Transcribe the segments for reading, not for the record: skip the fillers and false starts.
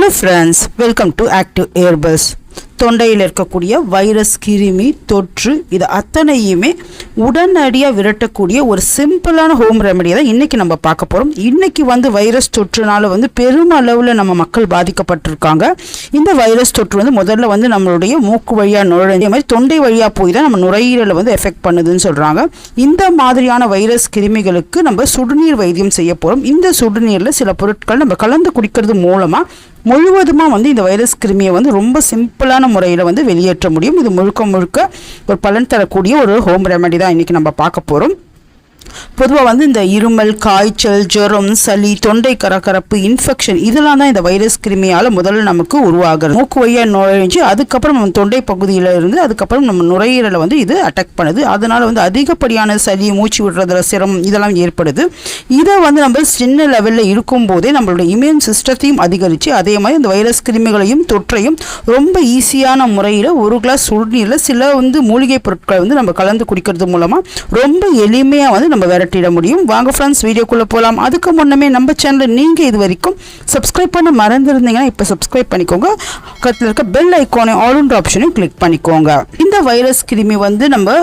Hi friends, welcome to Active Airbus. தொண்டையில் இருக்கக்கூடிய virus கிருமி தொற்று இது அத்தனையுமே உடனடியாக விரட்டக்கூடிய ஒரு சிம்பிளான ஹோம் ரெமெடியை தான் இன்றைக்கி நம்ம பார்க்க போகிறோம். இன்றைக்கி வைரஸ் தொற்றுனால பெருமளவில் நம்ம மக்கள் பாதிக்கப்பட்டிருக்காங்க. இந்த வைரஸ் தொற்று முதல்ல நம்மளுடைய மூக்கு வழியாக நுழைஞ்ச மாதிரி தொண்டை வழியாக போய் தான் நம்ம நுரையீரலை எஃபெக்ட் பண்ணுதுன்னு சொல்கிறாங்க. இந்த மாதிரியான வைரஸ் கிருமிகளுக்கு நம்ம சுடுநீர் வைத்தியம் செய்ய போகிறோம். இந்த சுடுநீரில் சில பொருட்கள் நம்ம கலந்து குடிக்கிறது மூலமாக முழுவதுமாக இந்த வைரஸ் கிருமியை ரொம்ப சிம்பிளான முறையில் வெளியேற்ற முடியும். இது முழுக்க ஒரு பலன் தரக்கூடிய ஒரு ஹோம் ரெமெடி தான் இன்றைக்கி நம்ம பார்க்க போகிறோம். பொதுவாக இந்த இருமல், காய்ச்சல், ஜுரம், சளி, தொண்டை கரகரப்பு, இன்ஃபெக்ஷன் இதெல்லாம் தான் இந்த வைரஸ் கிருமியால் முதல்ல நமக்கு உருவாகிறது. மூக்கு வழியாக நுழைஞ்சு அதுக்கப்புறம் நம்ம தொண்டை பகுதியில் இருந்து அதுக்கப்புறம் நம்ம நுரையீரலை இது அட்டாக் பண்ணுது. அதனால் அதிகப்படியான சளி, மூச்சு விடுறதுல சிரமம் இதெல்லாம் ஏற்படுது. இதை நம்ம சின்ன லெவலில் இருக்கும்போதே நம்மளுடைய இம்யூன் சிஸ்டத்தையும் அதிகரித்து அதே மாதிரி இந்த வைரஸ் கிருமிகளையும் தொற்றையும் ரொம்ப ஈஸியான முறையில் ஒரு கிளாஸ் சுடுநீரில் சில மூலிகை பொருட்களை நம்ம கலந்து குடிக்கிறது மூலமாக ரொம்ப எளிமையாக நம்ம விரட்டிட முடியும். வாங்க ஃப்ரெண்ட்ஸ், வீடியோக்குள்ளே போகலாம். அதுக்கு முன்னமே நம்ம சேனலில் நீங்கள் இது வரைக்கும் சப்ஸ்கிரைப் பண்ண மறந்துருந்தீங்கன்னா இப்போ சப்ஸ்கிரைப் பண்ணிக்கோங்க. பக்கத்தில் இருக்க பெல் ஐக்கானை ஆல்ன்ற ஆப்ஷனையும் கிளிக் பண்ணிக்கோங்க. இந்த வைரஸ் கிருமி நம்ம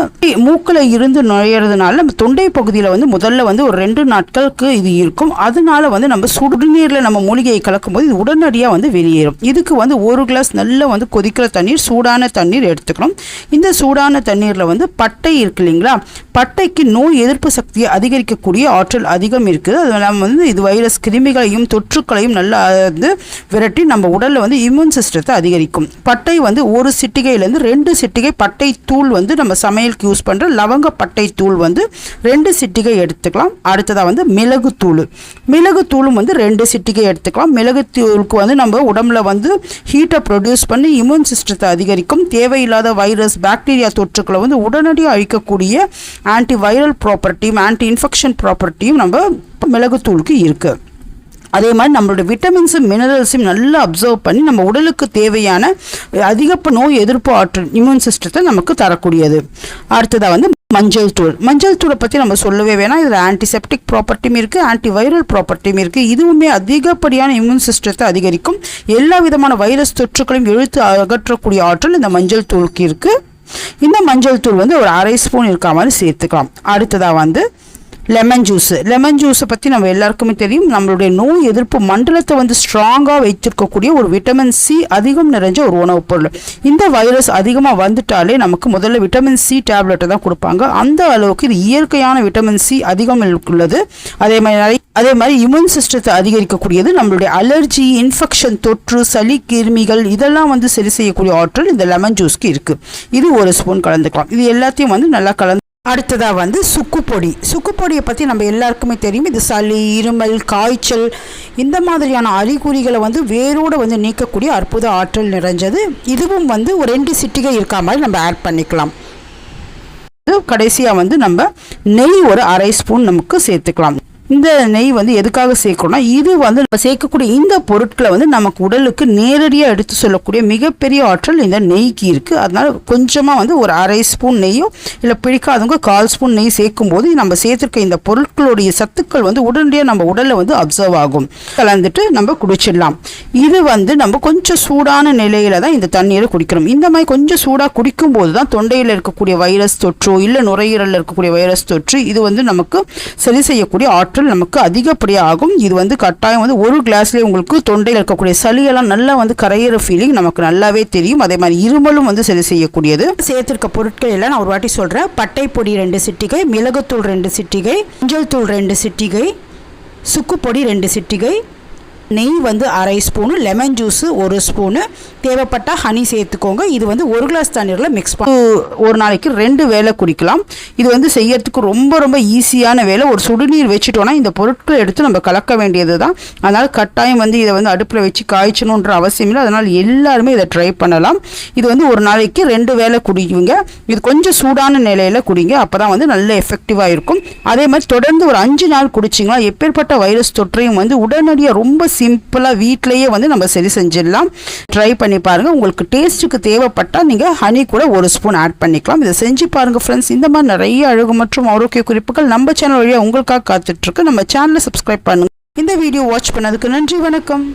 மூக்கில் இருந்து நுழையிறதுனால நம்ம தொண்டை பகுதியில் முதல்ல ஒரு 2 நாட்களுக்கு இது இருக்கும். அதனால நம்ம சுடுநீரில் நம்ம மூலிகையை கலக்கும் போது இது உடனடியாக வெளியேறும். இதுக்கு ஒரு கிளாஸ் நல்ல கொதிக்கிற தண்ணீர், சூடான தண்ணீர் எடுத்துக்கணும். இந்த சூடான தண்ணீரில் பட்டை இருக்கு இல்லைங்களா, பட்டைக்கு நோய் எதிர்ப்பு சக்தியை அதிகரிக்கக்கூடிய ஆற்றல் அதிகம் இருக்குது. அது இல்லாமல் இது வைரஸ் கிருமிகளையும் தொற்றுக்களையும் நல்லா விரட்டி நம்ம உடலில் இம்யூன் சிஸ்டத்தை அதிகரிக்கும். பட்டை ஒரு சிட்டிகையிலேருந்து 2 சிட்டிகை பட்டை தூள் நம்ம சமையலுக்கு யூஸ் பண்ணுற லவங்க பட்டை தூள் 2 சிட்டிகை எடுத்துக்கலாம். அடுத்ததாக மிளகு தூள், மிளகு தூளும் 2 சிட்டிகை எடுத்துக்கலாம். மிளகு தூளுக்கு நம்ம உடம்புல ஹீட்டை ப்ரொடியூஸ் பண்ணி இம்யூன் சிஸ்டத்தை அதிகரிக்கும். தேவையில்லாத வைரஸ், பாக்டீரியா தொற்றுக்களை உடனடியாக அழிக்கக்கூடிய ஆன்டி வைரல் ப்ராப்பர்ட்டியும் ஆன்டி இன்ஃபெக்ஷன் ப்ராப்பர்ட்டியும் நம்ம மிளகுத்தூளுக்கு இருக்குது. அதே மாதிரி நம்மளோட விட்டமின்ஸும் மினரல்ஸையும் நல்லா அப்சர்வ் பண்ணி நம்ம உடலுக்கு தேவையான அதிக நோய் எதிர்ப்பு ஆற்றல் இம்யூன் சிஸ்டத்தை நமக்கு தரக்கூடியது. அடுத்ததாக மஞ்சள் தூள். மஞ்சள் தூளை பற்றி நம்ம சொல்லவே வேணாம். இதில் ஆன்டிசெப்டிக் ப்ராப்பர்ட்டியும் இருக்குது, ஆன்டி வைரல் ப்ராப்பர்ட்டியும் இருக்குது. இதுவுமே அதிகப்படியான இம்யூன் சிஸ்டத்தை அதிகரிக்கும். எல்லா விதமான வைரஸ் தொற்றுக்களையும் இழுத்து அகற்றக்கூடிய ஆற்றல் இந்த மஞ்சள் தூளுக்கு இருக்குது. இந்த மஞ்சள் தூள் ஒரு 1/2 ஸ்பூன் இருக்க மாதிரி சேர்த்துக்கலாம். அடுத்ததாக லெமன் ஜூஸ். லெமன் ஜூஸை பற்றி நம்ம எல்லாருக்குமே தெரியும். நம்மளுடைய நோய் எதிர்ப்பு மண்டலத்தை ஸ்ட்ராங்காக வைத்திருக்கக்கூடிய ஒரு விட்டமின் சி அதிகம் நிறைஞ்ச ஒரு உணவுப் பொருள். இந்த வைரஸ் அதிகமாக வந்துட்டாலே நமக்கு முதல்ல விட்டமின் சி டேப்லெட்டை தான் கொடுப்பாங்க. அந்த அளவுக்கு இது இயற்கையான விட்டமின் சி அதிகம் உள்ளது. அதே மாதிரி இம்யூன் சிஸ்டத்தை அதிகரிக்கக்கூடியது. நம்மளுடைய அலர்ஜி, இன்ஃபெக்ஷன், தொற்று, சளி, கிருமிகள் இதெல்லாம் சரி செய்யக்கூடிய ஆற்றல் இந்த லெமன் ஜூஸ்க்கு இருக்குது. இது 1 ஸ்பூன் கலந்துக்கலாம். இது எல்லாத்தையும் நல்லா கலந்து. அடுத்ததாக சுக்குப்பொடி. சுக்குப்பொடியை பற்றி நம்ம எல்லாருக்குமே தெரியும். இது சளி, இருமல், காய்ச்சல் இந்த மாதிரியான அறிகுறிகளை வேரோடு நீக்கக்கூடிய அற்புத ஆற்றல் நிறைஞ்சது. இதுவும் ஒரு 2 சிட்டிகை இருக்கா மாதிரி நம்ம ஆட் பண்ணிக்கலாம். கடைசியாக நம்ம நெய் ஒரு 1/2 ஸ்பூன் நமக்கு சேர்த்துக்கலாம். இந்த நெய் எதுக்காக சேர்க்கணும்னா இது நம்ம சேர்க்கக்கூடிய இந்த பொருட்களை நமக்கு உடலுக்கு நேரடியாக எடுத்து சொல்லக்கூடிய மிகப்பெரிய ஆற்றல் இந்த நெய்க்கு இருக்குது. அதனால கொஞ்சமாக ஒரு 1/2 ஸ்பூன் நெய்யோ இல்லை பிடிக்காதவங்க 1/4 ஸ்பூன் நெய் சேர்க்கும் போது நம்ம சேர்த்துருக்க இந்த பொருட்களுடைய சத்துக்கள் உடனடியாக நம்ம உடலில் அப்சர்வ் ஆகும். கலந்துட்டு நம்ம குடிச்சிடலாம். இது நம்ம கொஞ்சம் சூடான நிலையில தான் இந்த தண்ணீரை குடிக்கணும். இந்த மாதிரி கொஞ்சம் சூடாக குடிக்கும்போது தான் தொண்டையில் இருக்கக்கூடிய வைரஸ் தொற்றோ இல்லை நுரையீரலில் இருக்கக்கூடிய வைரஸ் தொற்று இது நமக்கு சரி செய்யக்கூடிய ஆற்றல் நமக்கு அதிகப்படியாக ஆகும். இது கட்டாயம் ஒரு கிளாஸ்லேயே உங்களுக்கு தொண்டையில் இருக்கக்கூடிய சளியெல்லாம் நல்லா கரையிற ஃபீலிங் நமக்கு நல்லாவே தெரியும். அதே மாதிரி இருமலும் சரி செய்யக்கூடியது. சேர்த்திருக்க பொருட்கள் எல்லாம் நான் ஒரு வாட்டி சொல்கிறேன். பட்டை பொடி 2 சிட்டிகை, மிளகுத்தூள் 2 சிட்டிகை, மஞ்சள் தூள் 2 சிட்டிகை, சுக்குப்பொடி 2 சிட்டிகை, நெய் 1/2 ஸ்பூனு, லெமன் ஜூஸு 1 ஸ்பூனு, தேவைப்பட்டால் ஹனி சேர்த்துக்கோங்க. இது 1 கிளாஸ் தண்ணீரில் மிக்ஸ் பண்ணி ஒரு நாளைக்கு 2 வேளை குடிக்கலாம். இது செய்யறதுக்கு ரொம்ப ரொம்ப ஈஸியான வேலை. ஒரு சுடுநீர் வச்சுட்டோன்னா இந்த பொருட்களை எடுத்து நம்ம கலக்க வேண்டியது தான். அதனால் கட்டாயம் இதை அடுப்பில் வச்சு காய்ச்சணுன்ற அவசியம் இல்லை. அதனால் எல்லாருமே இதை ட்ரை பண்ணலாம். இது ஒரு நாளைக்கு 2 வேளை குடிக்குங்க. இது கொஞ்சம் சூடான நிலையில் குடிங்க. அப்போ தான் நல்ல எஃபெக்டிவாக இருக்கும். அதே மாதிரி தொடர்ந்து ஒரு 5 நாள் குடிச்சிங்களா எப்பேற்பட்ட வைரஸ் தொற்றையும் உடனடியாக ரொம்ப சிம்பிளாக வீட்டிலேயே நம்ம சரி செஞ்சிடலாம். ட்ரை பண்ணி பாருங்கள். உங்களுக்கு டேஸ்ட்டுக்கு தேவைப்பட்டால் நீங்கள் ஹனி கூட 1 ஸ்பூன் ஆட் பண்ணிக்கலாம். இதை செஞ்சு பாருங்கள் ஃப்ரெண்ட்ஸ். இந்த மாதிரி நிறைய அழகு மற்றும் ஆரோக்கிய குறிப்புகள் நம்ம சேனல் வழியாக உங்களுக்காக காத்துட்ருக்கு. நம்ம சேனலை சப்ஸ்கிரைப் பண்ணுங்கள். இந்த வீடியோ வாட்ச் பண்ணதுக்கு நன்றி, வணக்கம்.